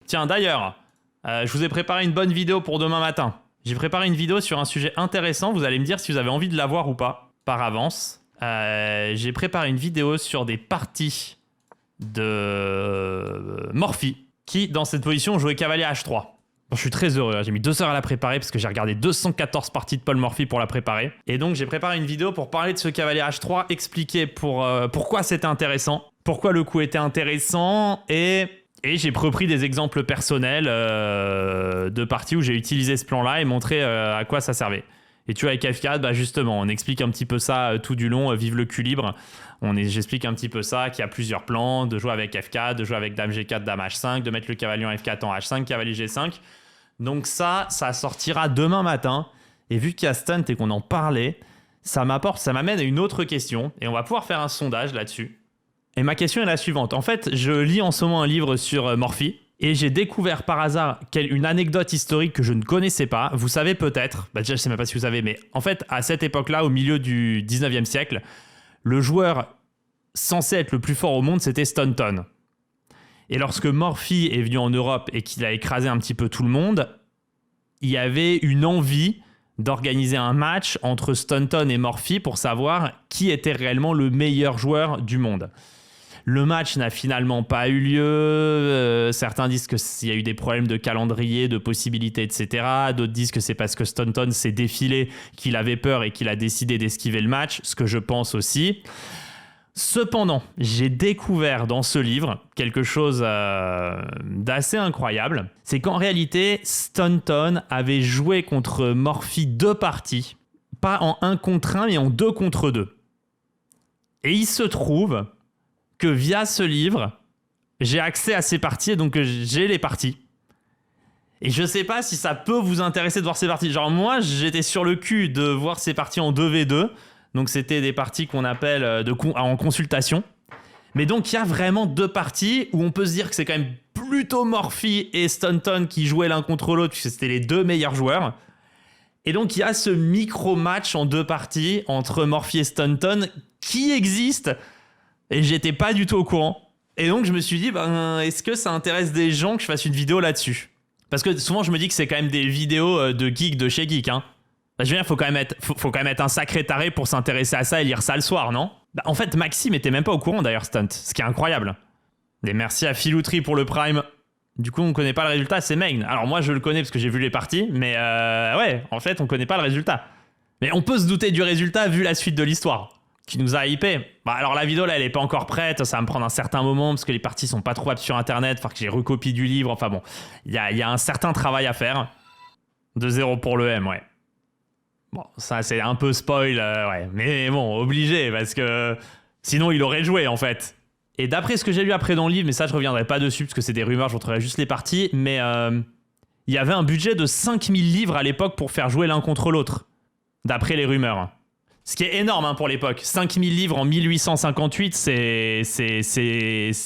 Tiens, d'ailleurs, je vous ai préparé une bonne vidéo pour demain matin. J'ai préparé une vidéo sur un sujet intéressant. Vous allez me dire si vous avez envie de la voir ou pas, par avance. J'ai préparé une vidéo sur des parties de Morphy qui, dans cette position, jouait cavalier H3. Bon, je suis très heureux. J'ai mis 2 heures à la préparer parce que j'ai regardé 214 parties de Paul Morphy pour la préparer. Et donc, j'ai préparé une vidéo pour parler de ce cavalier H3, expliquer pourquoi c'était intéressant, pourquoi le coup était intéressant et j'ai repris des exemples personnels de parties où j'ai utilisé ce plan-là et montré à quoi ça servait. Et tu vois, avec F4, bah justement, on explique un petit peu ça tout du long, vive le cul libre. J'explique un petit peu ça, qu'il y a plusieurs plans, de jouer avec F4, de jouer avec Dame G4, Dame H5, de mettre le cavalier en F4 en H5, cavalier G5. Donc ça sortira demain matin. Et vu qu'il y a stunt et qu'on en parlait, ça m'amène à une autre question. Et on va pouvoir faire un sondage là-dessus. Et ma question est la suivante. En fait, je lis en ce moment un livre sur Morphy et j'ai découvert par hasard une anecdote historique que je ne connaissais pas. Vous savez peut-être, déjà je ne sais même pas si vous savez, mais en fait, à cette époque-là, au milieu du 19e siècle, le joueur censé être le plus fort au monde, c'était Staunton. Et lorsque Morphy est venu en Europe et qu'il a écrasé un petit peu tout le monde, il y avait une envie d'organiser un match entre Staunton et Morphy pour savoir qui était réellement le meilleur joueur du monde. Le match n'a finalement pas eu lieu. Certains disent qu'il y a eu des problèmes de calendrier, de possibilités, etc. D'autres disent que c'est parce que Staunton s'est défilé, qu'il avait peur et qu'il a décidé d'esquiver le match, ce que je pense aussi. Cependant, j'ai découvert dans ce livre quelque chose d'assez incroyable. C'est qu'en réalité, Staunton avait joué contre Morphy 2 parties. Pas en 1 contre 1, mais en 2 contre 2. Et il se trouve que via ce livre, j'ai accès à ces parties et donc j'ai les parties. Et je sais pas si ça peut vous intéresser de voir ces parties. Genre moi, j'étais sur le cul de voir ces parties en 2v2. Donc c'était des parties qu'on appelle en consultation. Mais donc il y a vraiment 2 parties où on peut se dire que c'est quand même plutôt Morphy et Staunton qui jouaient l'un contre l'autre puisque c'était les 2 meilleurs joueurs. Et donc il y a ce micro-match en 2 parties entre Morphy et Staunton qui existe. Et j'étais pas du tout au courant. Et donc je me suis dit, est-ce que ça intéresse des gens que je fasse une vidéo là-dessus? Parce que souvent je me dis que c'est quand même des vidéos de geeks de chez Geek. Hein. Je veux dire, faut quand même être un sacré taré pour s'intéresser à ça et lire ça le soir, non? En fait, Maxime était même pas au courant d'ailleurs, Stunt, ce qui est incroyable. Et merci à Filoutri pour le Prime. Du coup, on connaît pas le résultat, c'est Main. Alors moi, je le connais parce que j'ai vu les parties, mais ouais, en fait, on connaît pas le résultat. Mais on peut se douter du résultat vu la suite de l'histoire. Qui nous a hypé. Alors la vidéo là elle est pas encore prête, ça va me prendre un certain moment parce que les parties sont pas trouvables sur internet, enfin que j'ai recopie du livre, enfin bon, il y a un certain travail à faire. 2-0 pour le M, ouais. Bon, ça c'est un peu spoil, ouais, mais bon, obligé parce que sinon il aurait joué en fait. Et d'après ce que j'ai lu après dans le livre, mais ça je reviendrai pas dessus parce que c'est des rumeurs, je montrerai juste les parties, mais il y avait un budget de 5000 livres à l'époque pour faire jouer l'un contre l'autre, d'après les rumeurs. Ce qui est énorme hein, pour l'époque. 5000 livres en 1858, c'est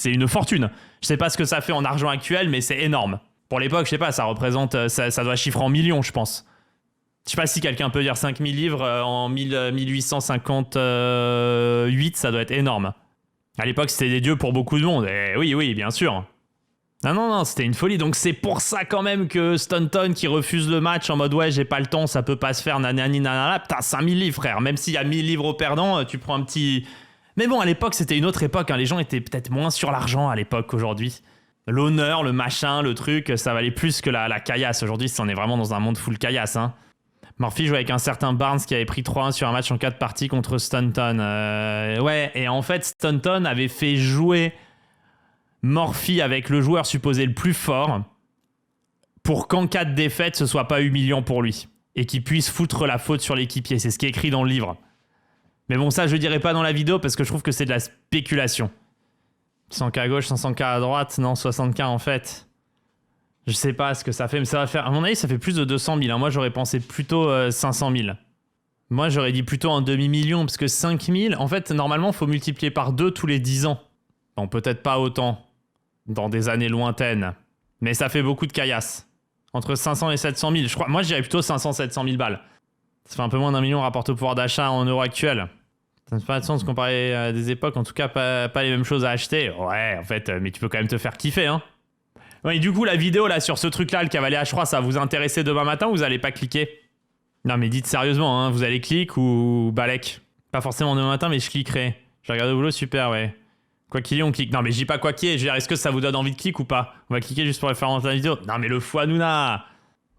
une fortune. Je sais pas ce que ça fait en argent actuel, mais c'est énorme. Pour l'époque, je sais pas, ça représente, ça doit chiffrer en millions, je pense. Je sais pas si quelqu'un peut dire 5000 livres en 1858, ça doit être énorme. À l'époque, c'était des dieux pour beaucoup de monde. Et oui, bien sûr. Non, c'était une folie. Donc c'est pour ça quand même que Staunton qui refuse le match en mode ouais, j'ai pas le temps, ça peut pas se faire, nanani nanana. Putain, 5000 livres, frère. Même s'il y a 1000 livres au perdant, tu prends un petit. Mais bon, à l'époque, c'était une autre époque. Hein. Les gens étaient peut-être moins sur l'argent à l'époque qu'aujourd'hui. L'honneur, le machin, le truc, ça valait plus que la caillasse. Aujourd'hui, on est vraiment dans un monde full caillasse. Hein. Morphy jouait avec un certain Barnes qui avait pris 3-1 sur un match en 4 parties contre Staunton. Ouais, et en fait, Staunton avait fait jouer Morphy avec le joueur supposé le plus fort pour qu'en cas de défaite, ce soit pas humiliant pour lui et qu'il puisse foutre la faute sur l'équipier. C'est ce qui est écrit dans le livre. Mais bon, ça, je dirai pas dans la vidéo parce que je trouve que c'est de la spéculation. 100K à gauche, 500K à droite, non, 60K en fait. Je sais pas ce que ça fait, mais ça va faire... À mon avis, ça fait plus de 200 000. Hein. Moi, j'aurais pensé plutôt 500 000. Moi, j'aurais dit plutôt un demi-million parce que 5 000, en fait, normalement, il faut multiplier par 2 tous les 10 ans. Bon, peut-être pas autant dans des années lointaines, mais ça fait beaucoup de caillasse. Entre 500 et 700 000. Je crois, moi, je dirais plutôt 500-700 000 balles. Ça fait un peu moins d'1 million rapport au pouvoir d'achat en euros actuels. Ça n'a pas de sens comparer à des époques, en tout cas pas les mêmes choses à acheter. Ouais, en fait, mais tu peux quand même te faire kiffer, hein. Ouais, et du coup, la vidéo là sur ce truc-là, le cavalier H3, ça va vous intéresser demain matin ou vous allez pas cliquer? Non, mais dites sérieusement, hein, vous allez cliquer ou balèque? Pas forcément demain matin, mais je cliquerai. Je vais regarder au boulot, super, ouais. Quoi qu'il y ait, on clique. Non, mais je dis pas quoi qu'il y ait. Je veux dire, est-ce que ça vous donne envie de cliquer ou pas? On va cliquer juste pour faire rentrer la vidéo. Non, mais le fou Hanouna.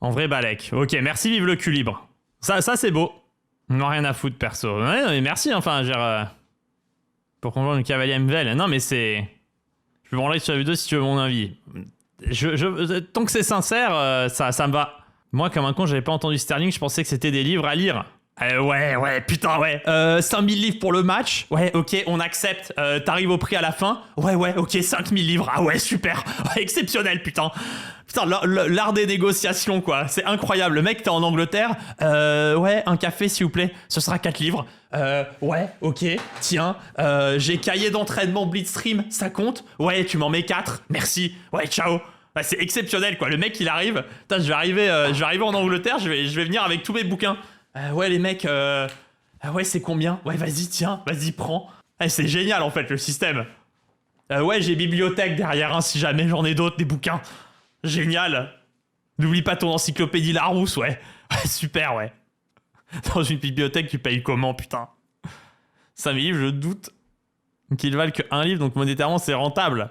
En vrai, balèque. Ok, merci, vive le cul libre. Ça c'est beau. Non, rien à foutre, perso. Ouais, non, mais merci, enfin, genre. Pour comprendre le cavalier MVL. Non, mais c'est. Je peux me rendre sur la vidéo si tu veux mon avis. Tant que c'est sincère, ça me va. Moi, comme un con, j'avais pas entendu Sterling, je pensais que c'était des livres à lire. Ouais, putain, ouais. 5000 livres pour le match. Ouais, ok, on accepte. T'arrives au prix à la fin. Ouais, ok, 5000 livres. Ah ouais, super. Ouais, exceptionnel, putain. Putain, l'art des négociations, quoi. C'est incroyable. Le mec, t'es en Angleterre. Ouais, un café, s'il vous plaît. Ce sera 4 livres. Ouais, ok. Tiens, j'ai cahier d'entraînement Blitzstream. Ça compte? Ouais, tu m'en mets 4. Merci. Ouais, ciao. Ouais, c'est exceptionnel, quoi. Le mec, il arrive. Putain, je vais arriver en Angleterre. Je vais venir avec tous mes bouquins. Ouais, les mecs. Ouais, c'est combien? Ouais, vas-y, tiens. Vas-y, prends. C'est génial, en fait, le système. Ouais, j'ai bibliothèque derrière, hein, si jamais j'en ai d'autres, des bouquins. Génial. N'oublie pas ton encyclopédie Larousse, ouais. Ouais, super, ouais. Dans une bibliothèque, tu payes comment, putain? 5000 livres, je doute qu'ils valent que 1 livre, donc monétairement, c'est rentable.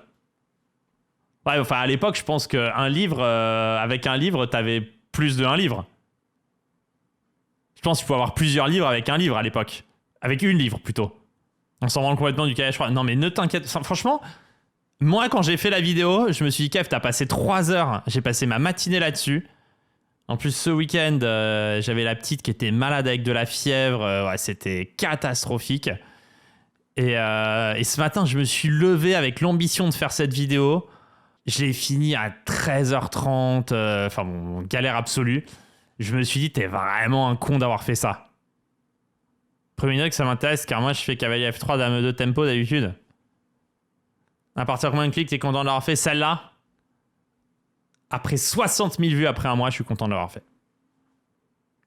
Ouais, enfin, à l'époque, je pense qu'un livre, avec un livre, t'avais plus de 1 livre. Je pense qu'il faut avoir plusieurs livres avec un livre à l'époque. Avec une livre, plutôt. On s'en rend complètement du cahier, je crois. Non, mais ne t'inquiète. Franchement, moi, quand j'ai fait la vidéo, je me suis dit, Kev, t'as passé 3 heures. J'ai passé ma matinée là-dessus. En plus, ce week-end, j'avais la petite qui était malade avec de la fièvre. Ouais, c'était catastrophique. Et ce matin, je me suis levé avec l'ambition de faire cette vidéo. Je l'ai fini à 13h30. Enfin, bon, galère absolue. Je me suis dit, t'es vraiment un con d'avoir fait ça. Premier note que ça m'intéresse, car moi, je fais cavalier F3 dame 2 tempo d'habitude. À partir de combien de clics t'es content de l'avoir fait? Celle-là, après 60 000 vues après un mois, je suis content de l'avoir fait.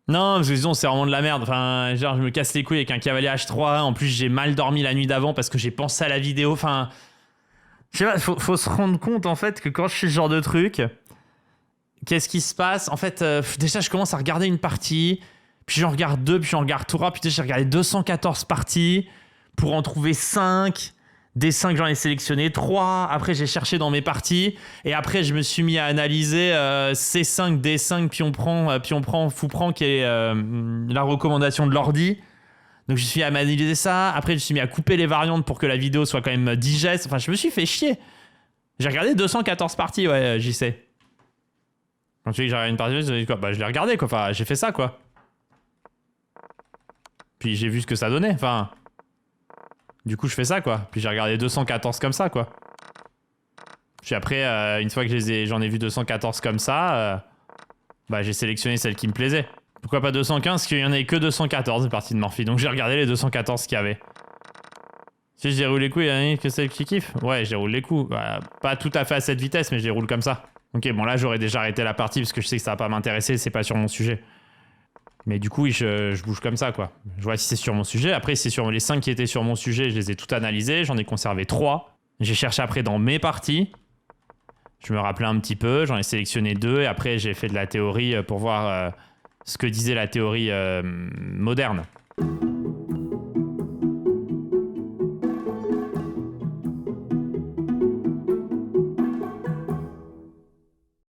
Non, parce que sinon, c'est vraiment de la merde. Enfin, genre, je me casse les couilles avec un cavalier H3. En plus, j'ai mal dormi la nuit d'avant parce que j'ai pensé à la vidéo. Enfin, je sais pas, faut se rendre compte, en fait, que quand je fais ce genre de truc, qu'est-ce qui se passe? En fait, déjà, je commence à regarder une partie, puis j'en regarde 2, puis j'en regarde 3, puis j'ai regardé 214 parties pour en trouver 5. Des 5, j'en ai sélectionné 3. Après, j'ai cherché dans mes parties. Et après, je me suis mis à analyser C5, D5, puis on prend Fouprend, qui est la recommandation de l'ordi. Donc, je suis mis à analyser ça. Après, je suis mis à couper les variantes pour que la vidéo soit quand même digeste. Enfin, je me suis fait chier. J'ai regardé 214 parties, ouais, j'y sais. Quand tu dis que j'ai regardé une partie, je dis quoi? Bah, je l'ai regardé, quoi. Enfin, j'ai fait ça, quoi. Puis, j'ai vu ce que ça donnait. Enfin... Du coup, je fais ça, quoi. Puis j'ai regardé 214 comme ça, quoi. Puis après, une fois que j'en ai vu 214 comme ça, bah, j'ai sélectionné celle qui me plaisait. Pourquoi pas 215? Parce qu'il y en avait que 214 des parties de Morphy. Donc j'ai regardé les 214 qu'il y avait. Si je déroule les coups, il y en a que celle qui kiffe. Ouais, je déroule les coups. Bah, pas tout à fait à cette vitesse, mais je déroule comme ça. Ok, bon là, j'aurais déjà arrêté la partie parce que je sais que ça va pas m'intéresser, c'est pas sur mon sujet. Mais du coup, oui, je bouge comme ça, quoi. Je vois si c'est sur mon sujet. Après, c'est sur les 5 qui étaient sur mon sujet, je les ai toutes analysées. J'en ai conservé 3. J'ai cherché après dans mes parties. Je me rappelais un petit peu. J'en ai sélectionné 2. Et après, j'ai fait de la théorie pour voir ce que disait la théorie moderne.